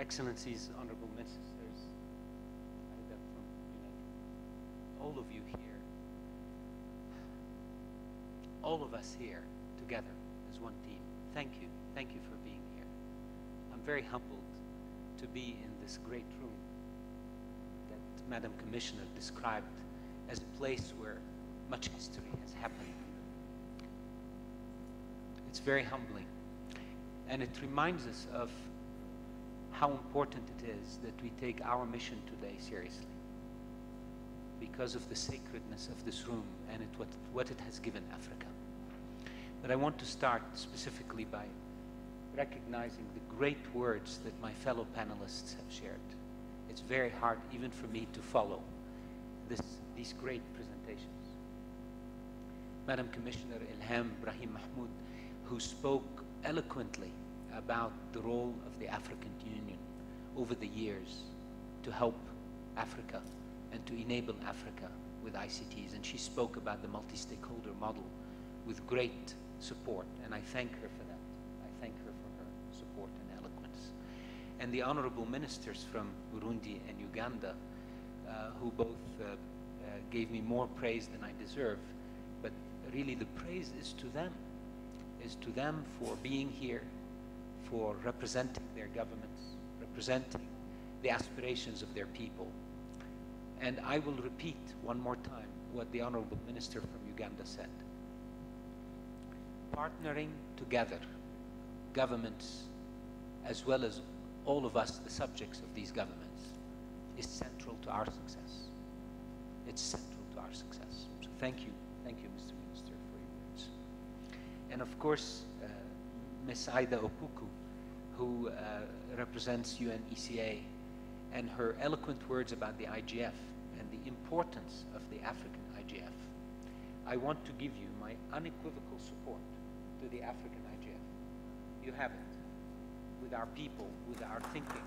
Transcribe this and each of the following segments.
Excellencies, Honorable Ministers, Aida from United, all of you here, all of us here together as one team, thank you for being here. I'm very humbled to be in this great room that Madam Commissioner described as a place where much history has happened. It's very humbling, and it reminds us of how important it is that we take our mission today seriously because of the sacredness of this room and what it has given Africa. But I want to start specifically by recognizing the great words that my fellow panelists have shared. It's very hard even for me to follow these great presentations. Madam Commissioner Ilham Brahim Mahmoud, who spoke eloquently about the role of the African Union over the years to help Africa and to enable Africa with ICTs. And she spoke about the multi-stakeholder model with great support, and I thank her for that. I thank her for her support and eloquence. And the honorable ministers from Burundi and Uganda, who both gave me more praise than I deserve, but really the praise is to them for being here, for representing their governments, representing the aspirations of their people. And I will repeat one more time what the Honorable Minister from Uganda said. Partnering together, governments, as well as all of us, the subjects of these governments, is central to our success. It's central to our success. So thank you, Mr. Minister, for your words. And of course, Ms. Aida Opuku, who represents UNECA, and her eloquent words about the IGF and the importance of the African IGF. I want to give you my unequivocal support to the African IGF. You have it, with our people, with our thinking,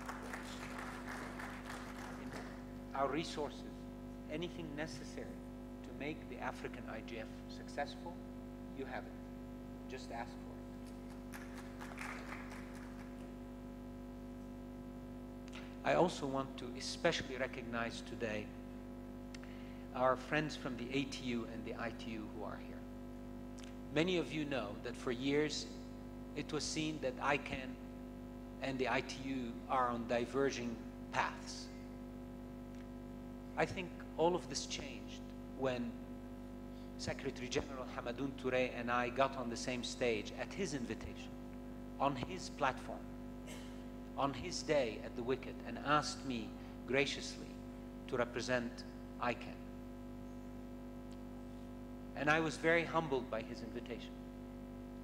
in our resources, anything necessary to make the African IGF successful, you have it. Just ask for it. I also want to especially recognize today our friends from the ATU and the ITU who are here. Many of you know that for years it was seen that ICANN and the ITU are on diverging paths. I think all of this changed when Secretary General Hamadoun Touré and I got on the same stage at his invitation, on his platform, on his day at the Wicket, and asked me graciously to represent ICANN. And I was very humbled by his invitation.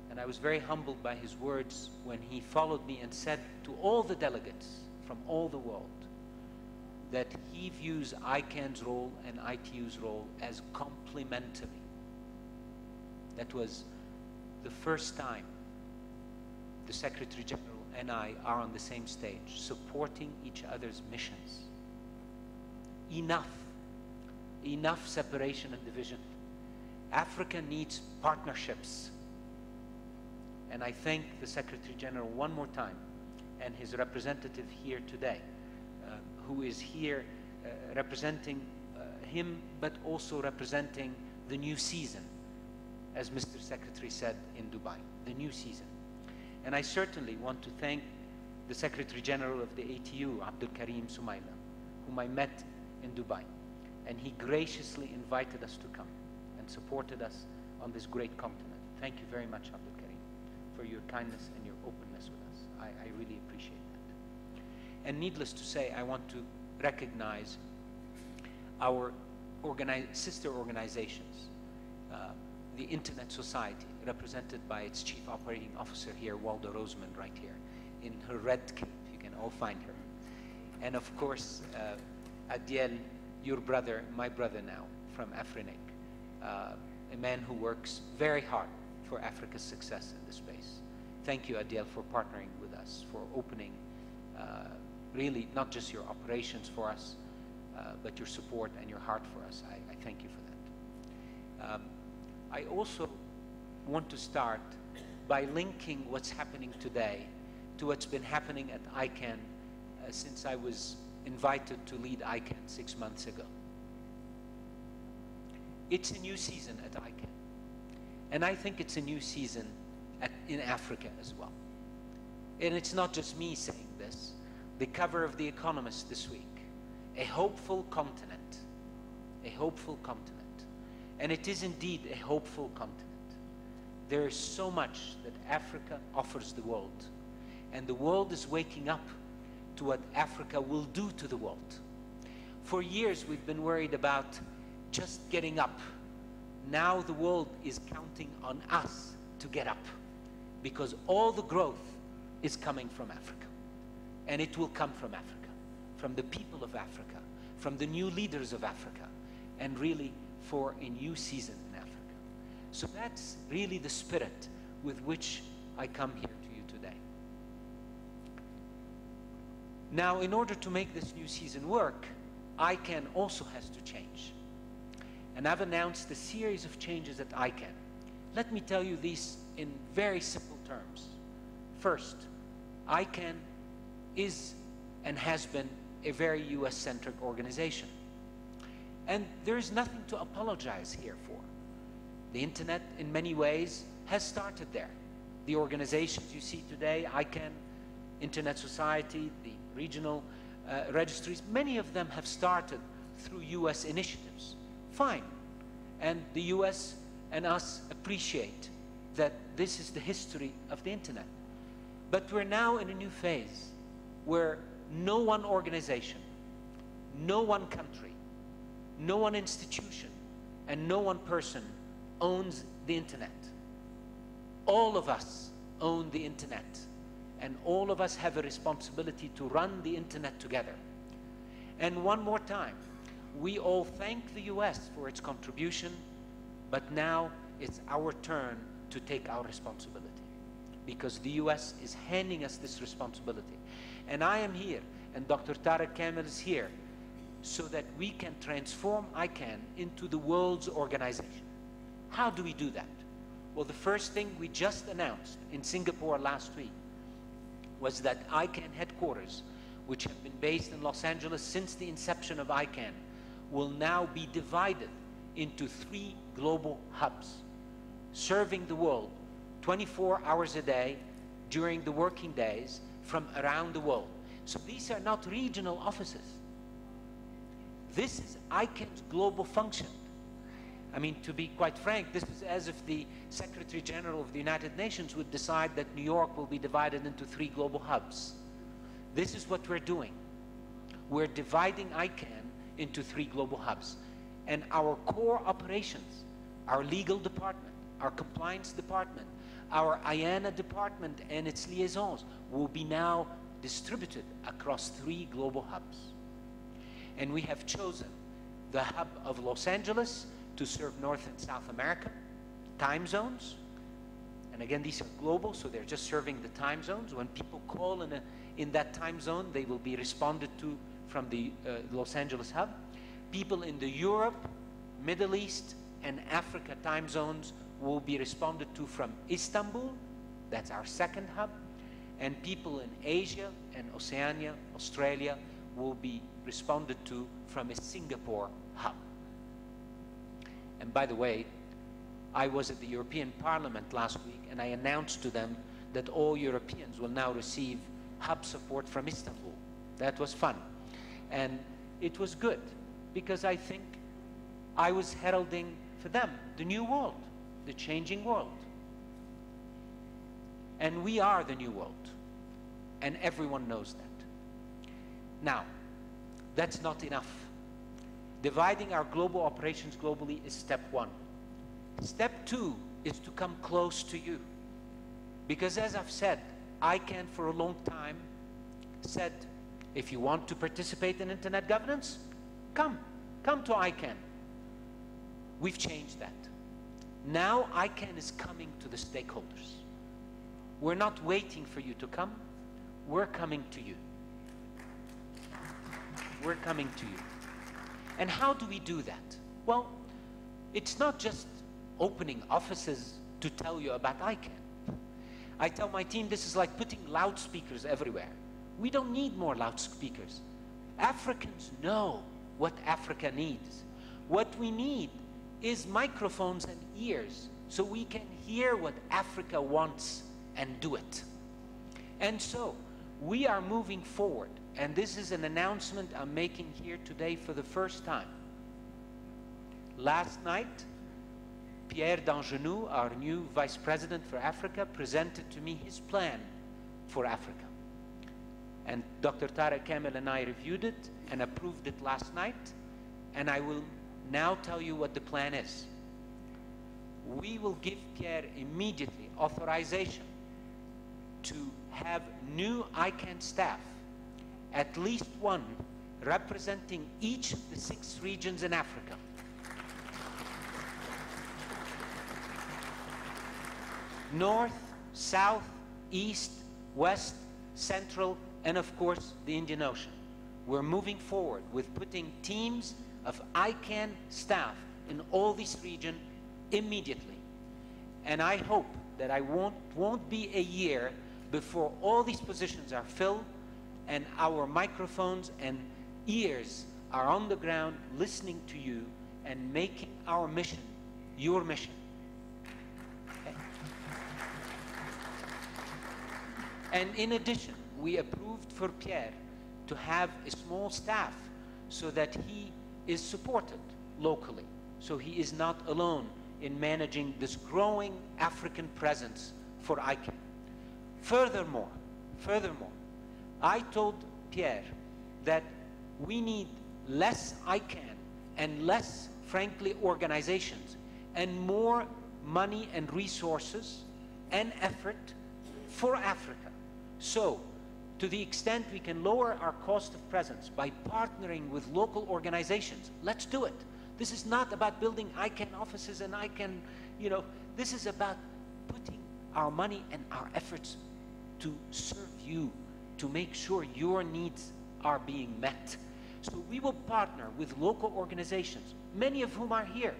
And I was very humbled by his words when he followed me and said to all the delegates from all the world that he views ICANN's role and ITU's role as complementary. That was the first time the Secretary General and I are on the same stage, supporting each other's missions. Enough separation and division. Africa needs partnerships. And I thank the Secretary General one more time and his representative here today, who is here representing him, but also representing the new season, as Mr. Secretary said in Dubai, the new season. And I certainly want to thank the Secretary General of the ATU, Abdul Karim Sumaila, whom I met in Dubai. And he graciously invited us to come and supported us on this great continent. Thank you very much, Abdul Karim, for your kindness and your openness with us. I really appreciate that. And needless to say, I want to recognize our sister organizations, the Internet Society, represented by its Chief Operating Officer here, Waldo Rosemond, right here, in her red cape. You can all find her. And of course, Adiel, your brother, my brother now, from AfricaMIG, a man who works very hard for Africa's success in this space. Thank you, Adiel, for partnering with us, for opening really not just your operations for us, but your support and your heart for us. I thank you for that. I also want to start by linking what's happening today to what's been happening at ICANN since I was invited to lead ICANN 6 months ago. It's a new season at ICANN. And I think it's a new season in Africa as well. And it's not just me saying this. The cover of The Economist this week, a hopeful continent, a hopeful continent. And it is indeed a hopeful continent. There is so much that Africa offers the world. And the world is waking up to what Africa will do to the world. For years, we've been worried about just getting up. Now the world is counting on us to get up, because all the growth is coming from Africa. And it will come from Africa, from the people of Africa, from the new leaders of Africa, and really for a new season in Africa. So that's really the spirit with which I come here to you today. Now, in order to make this new season work, ICANN also has to change. And I've announced a series of changes at ICANN. Let me tell you these in very simple terms. First, ICANN is and has been a very US-centric organization. And there is nothing to apologize here for. The internet, in many ways, has started there. The organizations you see today, ICANN, Internet Society, the regional registries, many of them have started through US initiatives. Fine. And the US and us appreciate that this is the history of the internet. But we're now in a new phase where no one organization, no one country, no one institution, and no one person owns the internet. All of us own the internet, and all of us have a responsibility to run the internet together. And one more time, we all thank the US for its contribution, but now it's our turn to take our responsibility, because the US is handing us this responsibility. And I am here, and Dr. Tariq Kamil is here, so that we can transform ICANN into the world's organization. How do we do that? Well, the first thing we just announced in Singapore last week was that ICANN headquarters, which have been based in Los Angeles since the inception of ICANN, will now be divided into 3 global hubs, serving the world 24 hours a day during the working days from around the world. So these are not regional offices. This is ICANN's global function. I mean, to be quite frank, this is as if the Secretary General of the United Nations would decide that New York will be divided into 3 global hubs. This is what we're doing. We're dividing ICANN into 3 global hubs. And our core operations, our legal department, our compliance department, our IANA department and its liaisons will be now distributed across 3 global hubs. And we have chosen the hub of Los Angeles to serve North and South America, time zones. And again, these are global, so they're just serving the time zones. When people call in that time zone, they will be responded to from the Los Angeles hub. People in the Europe, Middle East, and Africa time zones will be responded to from Istanbul. That's our 2nd hub. And people in Asia and Oceania, Australia, will be responded to from a Singapore hub. And by the way, I was at the European Parliament last week, and I announced to them that all Europeans will now receive hub support from Istanbul. That was fun. And it was good, because I think I was heralding for them the new world, the changing world. And we are the new world, and everyone knows that. Now, that's not enough. Dividing our global operations globally is step 1. Step 2 is to come close to you. Because as I've said, ICANN for a long time said, if you want to participate in internet governance, come to ICANN. We've changed that. Now ICANN is coming to the stakeholders. We're not waiting for you to come, we're coming to you. We're coming to you. And how do we do that? Well, it's not just opening offices to tell you about ICANN. I tell my team this is like putting loudspeakers everywhere. We don't need more loudspeakers. Africans know what Africa needs. What we need is microphones and ears so we can hear what Africa wants and do it. And so we are moving forward, and this is an announcement I'm making here today for the first time. Last night, Pierre Dangenou, our new Vice President for Africa, presented to me his plan for Africa. And Dr. Tarek Kamel and I reviewed it and approved it last night, and I will now tell you what the plan is. We will give Pierre immediately authorization to have new ICANN staff, at least one representing each of the 6 regions in Africa. North, South, East, West, Central, and of course the Indian Ocean. We're moving forward with putting teams of ICANN staff in all these regions immediately. And I hope that I won't be a year before all these positions are filled and our microphones and ears are on the ground listening to you and making our mission your mission. Okay? And in addition, we approved for Pierre to have a small staff so that he is supported locally, so he is not alone in managing this growing African presence for ICANN. Furthermore, I told Pierre that we need less ICANN and less, frankly, organizations and more money and resources and effort for Africa. So, to the extent we can lower our cost of presence by partnering with local organizations, let's do it. This is not about building ICANN offices and ICANN, this is about putting our money and our efforts to serve you, to make sure your needs are being met. So we will partner with local organizations, many of whom are here,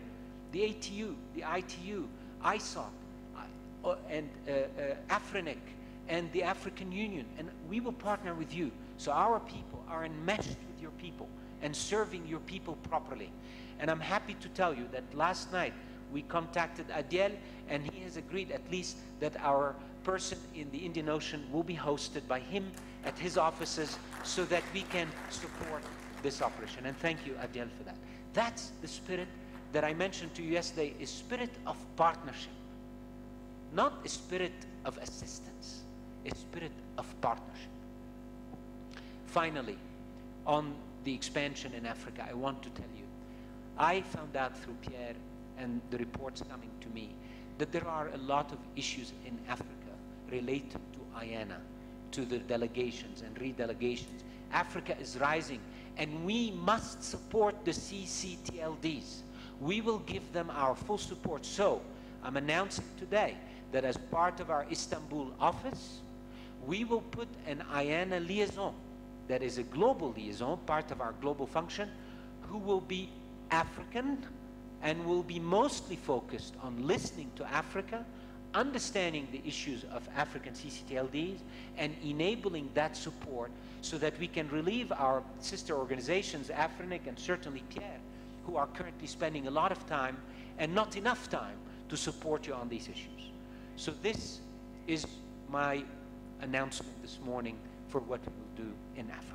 the ATU, the ITU, ISOC, and AfricaMIG, and the African Union, and we will partner with you so our people are enmeshed with your people and serving your people properly. And I'm happy to tell you that last night we contacted Adiel, and he has agreed at least that our person in the Indian Ocean will be hosted by him at his offices so that we can support this operation. And thank you, Adiel, for that. That's the spirit that I mentioned to you yesterday, a spirit of partnership, not a spirit of assistance, a spirit of partnership. Finally, on the expansion in Africa, I want to tell you, I found out through Pierre and the reports coming to me that there are a lot of issues in Africa related to IANA, to the delegations and redelegations. Africa is rising, and we must support the CCTLDs. We will give them our full support. So I'm announcing today that as part of our Istanbul office, we will put an IANA liaison that is a global liaison, part of our global function, who will be African and will be mostly focused on listening to Africa, understanding the issues of African CCTLDs, and enabling that support so that we can relieve our sister organizations, AfricaMIG and certainly Pierre, who are currently spending a lot of time and not enough time to support you on these issues. So this is my announcement this morning for what we will do in Africa.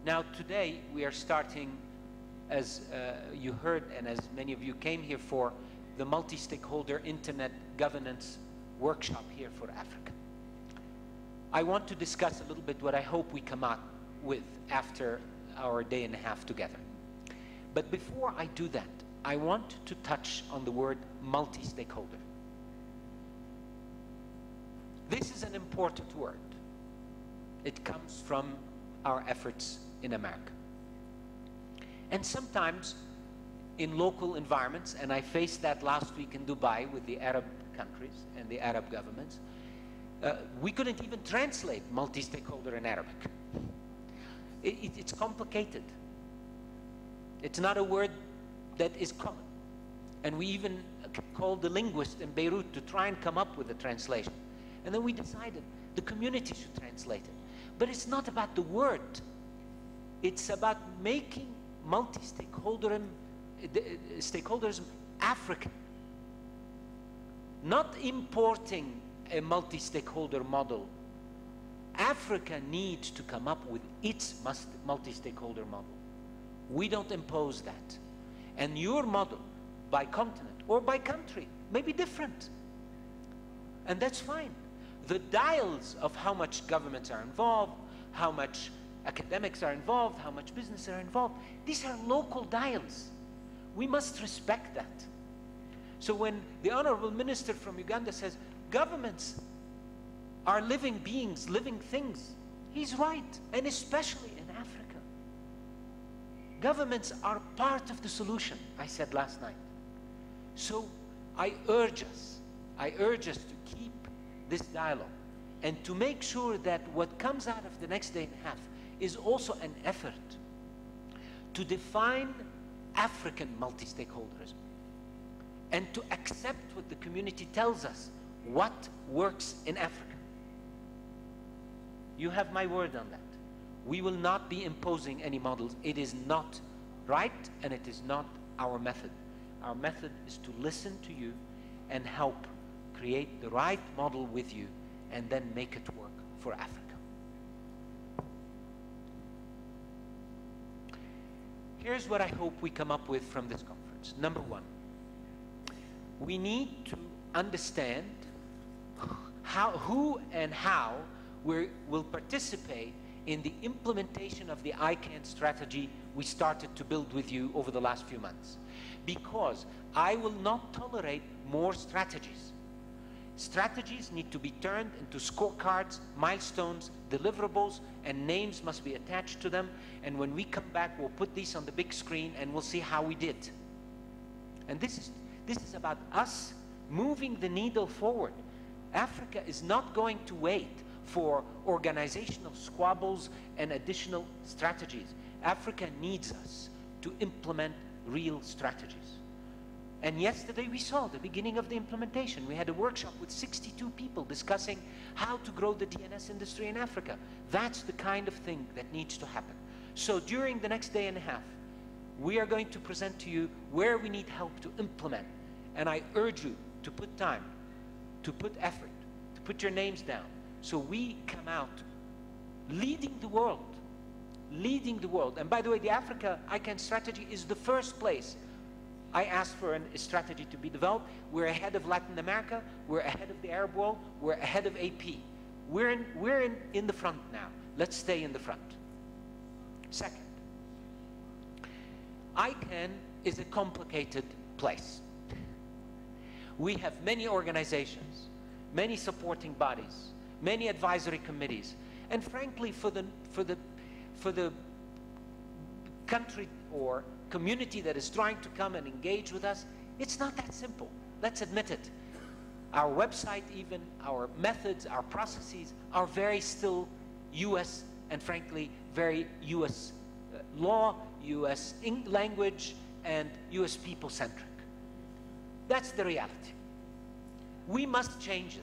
Now today we are starting, as you heard and as many of you came here for, the multi-stakeholder internet governance workshop here for Africa. I want to discuss a little bit what I hope we come out with after our day and a half together. But before I do that, I want to touch on the word multi-stakeholder. This is an important word. It comes from our efforts in America. And sometimes in local environments, and I faced that last week in Dubai with the Arab countries and the Arab governments, we couldn't even translate multi-stakeholder in Arabic. It's complicated. It's not a word that is common. And we even called the linguist in Beirut to try and come up with a translation. And then we decided the community should translate it. But it's not about the word. It's about making multi-stakeholderism African. Not importing a multi-stakeholder model. Africa needs to come up with its multi-stakeholder model. We don't impose that. And your model, by continent or by country, may be different. And that's fine. The dials of how much governments are involved, how much academics are involved, how much business are involved, these are local dials. We must respect that. So when the Honorable Minister from Uganda says, governments are living beings, living things, he's right, and especially in Africa. Governments are part of the solution, I said last night. So I urge us to keep this dialogue and to make sure that what comes out of the next day and a half is also an effort to define African multi-stakeholderism and to accept what the community tells us, what works in Africa. You have my word on that. We will not be imposing any models. It is not right, and it is not our method. Our method is to listen to you and help create the right model with you and then make it work for Africa. Here's what I hope we come up with from this conference. Number one, we need to understand who and how we will participate in the implementation of the ICANN strategy we started to build with you over the last few months. Because I will not tolerate more strategies. Strategies need to be turned into scorecards, milestones, deliverables, and names must be attached to them. And when we come back, we'll put these on the big screen and we'll see how we did. And this is about us moving the needle forward. Africa is not going to wait for organizational squabbles and additional strategies. Africa needs us to implement real strategies. And yesterday we saw the beginning of the implementation. We had a workshop with 62 people discussing how to grow the DNS industry in Africa. That's the kind of thing that needs to happen. So during the next day and a half, we are going to present to you where we need help to implement. And I urge you to put time, to put effort, to put your names down, so we come out leading the world. Leading the world. And by the way, the Africa ICANN strategy is the first place I asked for a strategy to be developed. We're ahead of Latin America. We're ahead of the Arab world. We're ahead of AP. We're in the front now. Let's stay in the front. Second, ICANN is a complicated place. We have many organizations, many supporting bodies, many advisory committees, and frankly, for the country or community that is trying to come and engage with us, it's not that simple. Let's admit it. Our website, even our methods, our processes are very still US and frankly very US law, US language, and US people centric. That's the reality. We must change that.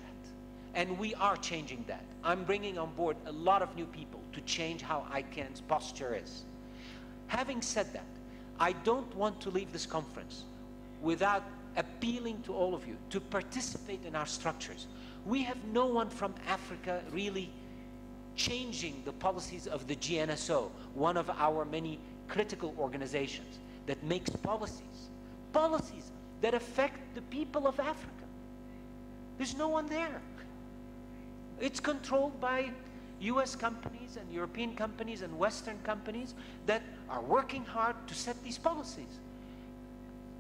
And we are changing that. I'm bringing on board a lot of new people to change how ICANN's posture is. Having said that, I don't want to leave this conference without appealing to all of you to participate in our structures. We have no one from Africa really changing the policies of the GNSO, one of our many critical organizations that makes policies that affect the people of Africa. There's no one there. It's controlled by US companies and European companies and Western companies that are working hard to set these policies.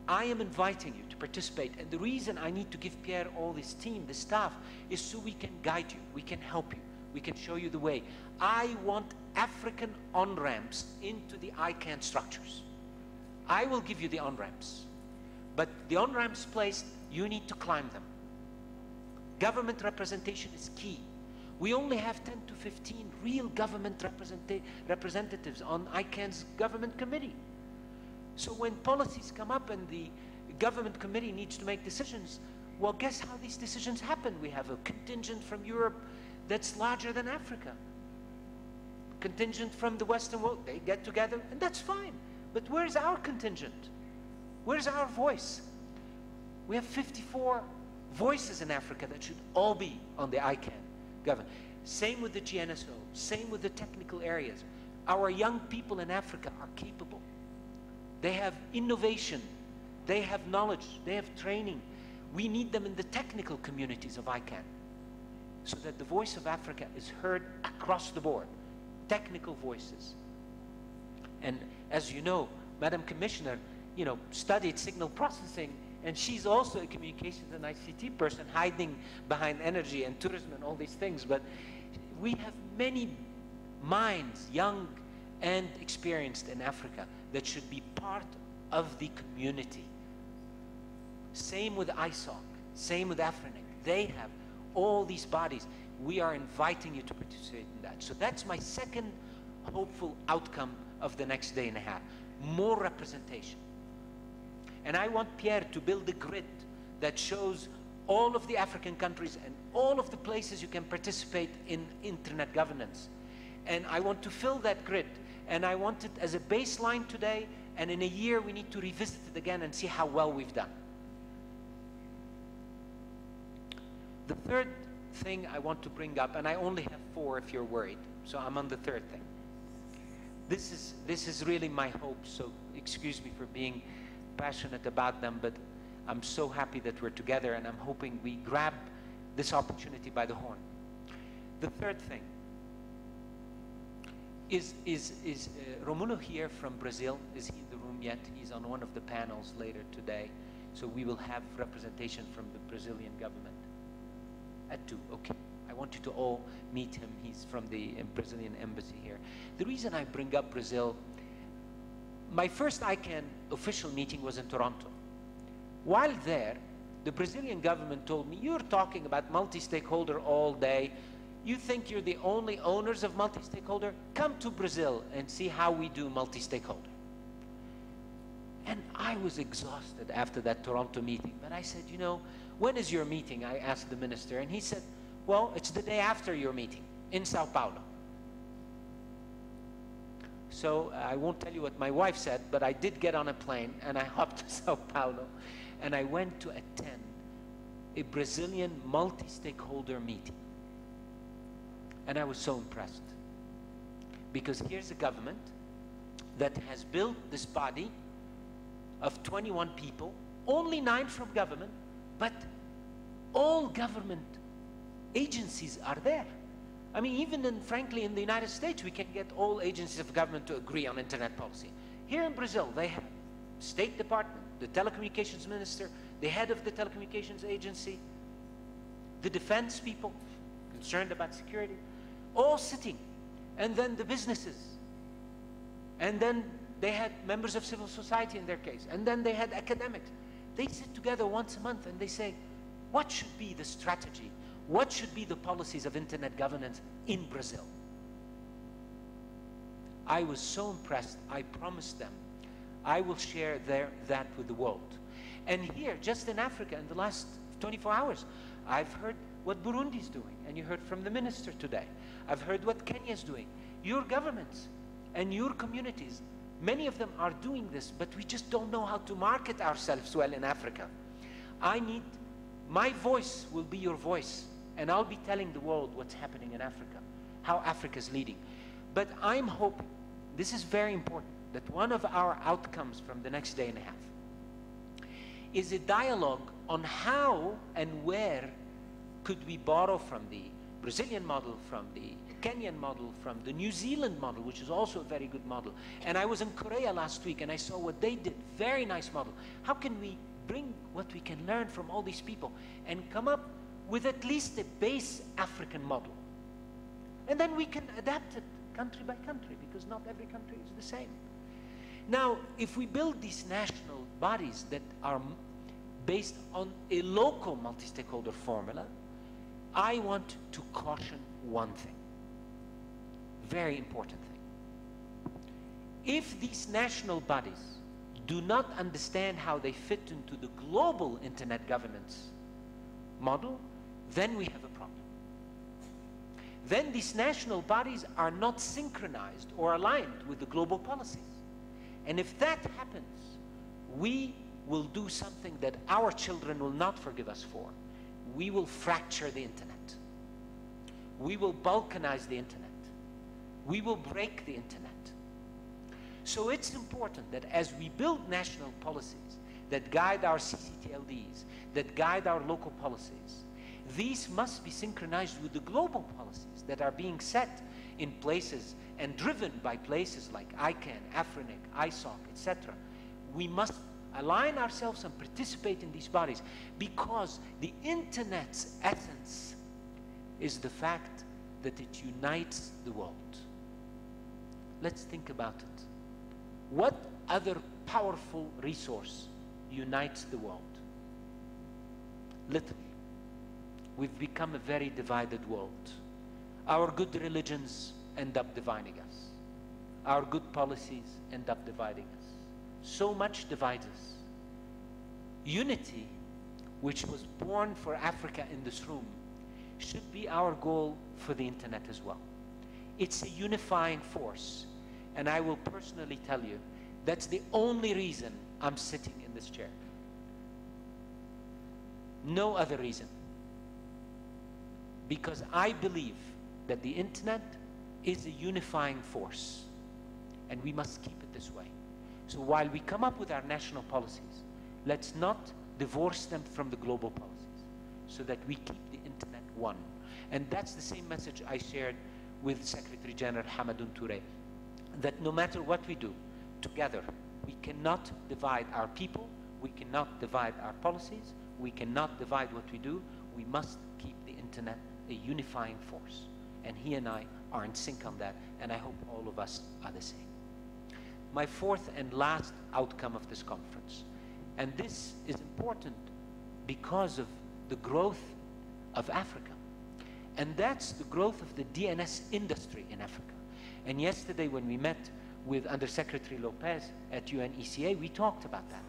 I am inviting you to participate, and the reason I need to give Pierre all this team, this staff, is so we can guide you, we can help you, we can show you the way. I want African on-ramps into the ICANN structures. I will give you the on-ramps, but the on-ramps placed, you need to climb them. Government representation is key. We only have 10 to 15 real government representatives on ICANN's government committee. So when policies come up and the government committee needs to make decisions. Well, guess how these decisions happen? We have a contingent from Europe that's larger than Africa. Contingent from the Western world, they get together, and that's fine. But where's our contingent? Where's our voice? We have 54 voices in Africa that should all be on the ICANN government. Same with the GNSO, same with the technical areas. Our young people in Africa are capable. They have innovation, they have knowledge, they have training. We need them in the technical communities of ICANN so that the voice of Africa is heard across the board, technical voices. And as you know, Madam Commissioner, studied signal processing, and she's also a communications and ICT person hiding behind energy and tourism and all these things. But we have many minds, young and experienced in Africa, that should be part of the community. Same with ISOC, same with AfricaMIG. They have all these bodies. We are inviting you to participate in that. So that's my second hopeful outcome of the next day and a half. More representation. And I want Pierre to build a grid that shows all of the African countries and all of the places you can participate in internet governance. And I want to fill that grid. And I want it as a baseline today, and in a year we need to revisit it again and see how well we've done. The third thing I want to bring up, and I only have 4 if you're worried, so I'm on the third thing. This is really my hope, so excuse me for being passionate about them, but I'm so happy that we're together, and I'm hoping we grab this opportunity by the horn. The third thing is Romulo here from Brazil. Is he in the room yet? He's on one of the panels later today, so we will have representation from the Brazilian government at 2. Okay. I want you to all meet him. He's from the Brazilian embassy here. The reason I bring up Brazil, my first ICANN official meeting was in Toronto. While there, the Brazilian government told me, you're talking about multi-stakeholder all day. You think you're the only owners of multi-stakeholder? Come to Brazil and see how we do multi-stakeholder. And I was exhausted after that Toronto meeting. But I said, when is your meeting? I asked the minister, and he said, well, it's the day after your meeting in Sao Paulo. So I won't tell you what my wife said, but I did get on a plane and I hopped to Sao Paulo and I went to attend a Brazilian multi-stakeholder meeting. And I was so impressed because here's a government that has built this body of 21 people, only 9 from government, but all government agencies are there. I mean, even frankly, in the United States, we can get all agencies of government to agree on internet policy. Here in Brazil, they have State Department, the telecommunications minister, the head of the telecommunications agency, the defense people concerned about security, all sitting, and then the businesses. And then they had members of civil society in their case, and then they had academics. They sit together once a month and they say, what should be the strategy? What should be the policies of internet governance in Brazil? I was so impressed. I promised them I will share that with the world. And here, just in Africa, in the last 24 hours, I've heard what Burundi's doing, and you heard from the minister today. I've heard what Kenya's doing. Your governments and your communities, many of them are doing this, but we just don't know how to market ourselves well in Africa. My voice will be your voice, and I'll be telling the world what's happening in Africa, how Africa's leading. But I'm hoping, this is very important, that one of our outcomes from the next day and a half is a dialogue on how and where could we borrow from the Brazilian model, from the Kenyan model, from the New Zealand model, which is also a very good model. And I was in Korea last week and I saw what they did, very nice model. How can we bring what we can learn from all these people and come up with at least a base African model? And then we can adapt it country by country, because not every country is the same. Now, if we build these national bodies that are based on a local multi-stakeholder formula, I want to caution one thing, very important thing. If these national bodies do not understand how they fit into the global internet governance model, then we have a problem. Then these national bodies are not synchronized or aligned with the global policies. And if that happens, we will do something that our children will not forgive us for. We will fracture the internet. We will balkanize the internet. We will break the internet. So it's important that as we build national policies that guide our CCTLDs, that guide our local policies, these must be synchronized with the global policies that are being set in places and driven by places like ICANN, AfricaMIG, ISOC, etc. We must align ourselves and participate in these bodies, because the internet's essence is the fact that it unites the world. Let's think about it. What other powerful resource unites the world? Literally. We've become a very divided world. Our good religions end up dividing us. Our good policies end up dividing us. So much divides us. Unity, which was born for Africa in this room, should be our goal for the internet as well. It's a unifying force. And I will personally tell you, that's the only reason I'm sitting in this chair. No other reason. Because I believe that the internet is a unifying force, and we must keep it this way. So while we come up with our national policies, let's not divorce them from the global policies, so that we keep the internet one. And that's the same message I shared with Secretary General Hamadoun Touré, that no matter what we do, together, we cannot divide our people, we cannot divide our policies, we cannot divide what we do. We must keep the internet a unifying force. And he and I are in sync on that, and I hope all of us are the same. My fourth and last outcome of this conference, and this is important because of the growth of Africa, and that's the growth of the DNS industry in Africa. And yesterday when we met with Undersecretary Lopez at UNECA, we talked about that,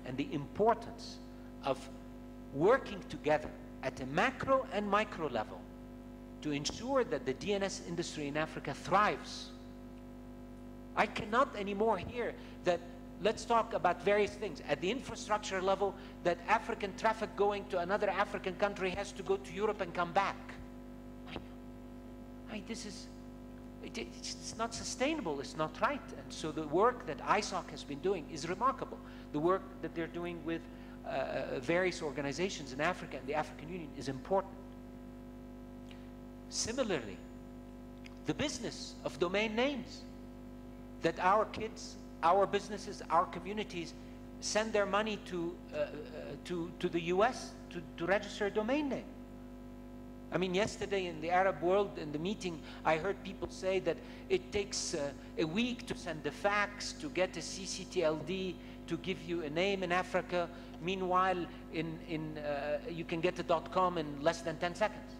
and the importance of working together at a macro and micro level to ensure that the DNS industry in Africa thrives. I cannot anymore hear that let's talk about various things. At the infrastructure level, that African traffic going to another African country has to go to Europe and come back. It's not sustainable, it's not right. And so the work that ISOC has been doing is remarkable. The work that they're doing with various organizations in Africa and the African Union is important. Similarly, the business of domain names, that our kids, our businesses, our communities send their money to the US to register a domain name. I mean, yesterday in the Arab world, in the meeting, I heard people say that it takes a week to send a fax, to get a CCTLD, to give you a name in Africa. Meanwhile, you can get a .com in less than 10 seconds.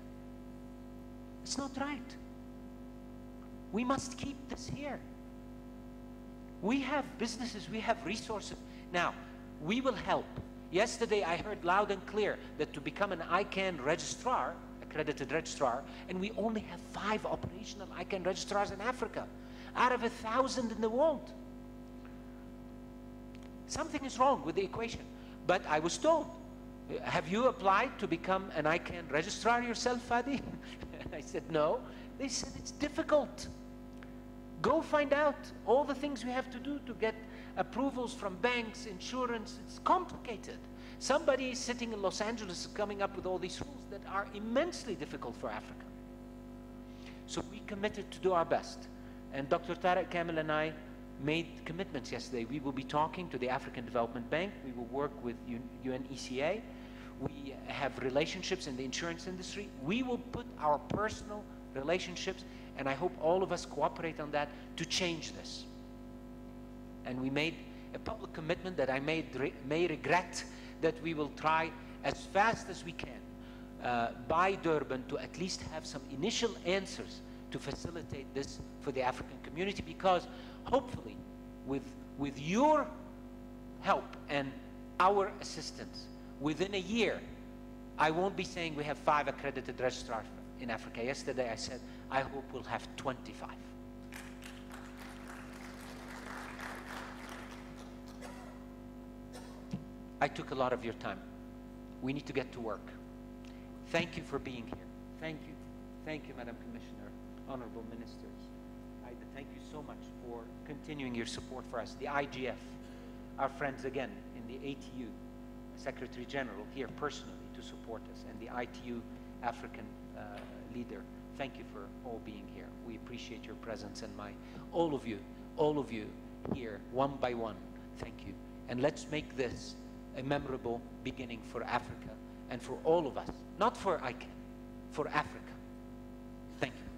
It's not right. We must keep this here. We have businesses, we have resources. Now, we will help. Yesterday, I heard loud and clear that to become an ICANN registrar, accredited registrar, and we only have 5 operational ICANN registrars in Africa, out of 1,000 in the world. Something is wrong with the equation. But I was told, have you applied to become an ICANN registrar yourself, Fadi? And I said, no. They said, it's difficult. Go find out all the things we have to do to get approvals from banks, insurance. It's complicated. Somebody sitting in Los Angeles is coming up with all these rules that are immensely difficult for Africa. So we committed to do our best. And Dr. Tariq Kamil and I made commitments yesterday. We will be talking to the African Development Bank. We will work with UNECA. We have relationships in the insurance industry. We will put our personal relationships, and I hope all of us cooperate on that, to change this. And we made a public commitment that I may regret, that we will try as fast as we can by Durban to at least have some initial answers to facilitate this for the African community, because hopefully with your help and our assistance, within a year, I won't be saying we have 5 accredited registrars in Africa. Yesterday I said, I hope we'll have 25. I took a lot of your time. We need to get to work. Thank you for being here. Thank you. Thank you, Madam Commissioner, honorable ministers. I thank you so much for continuing your support for us. The IGF, our friends again in the ATU, Secretary General here personally to support us, and the ITU African leader. Thank you for all being here. We appreciate your presence, and all of you here, one by one, thank you. And let's make this a memorable beginning for Africa and for all of us, not for ICANN, for Africa. Thank you.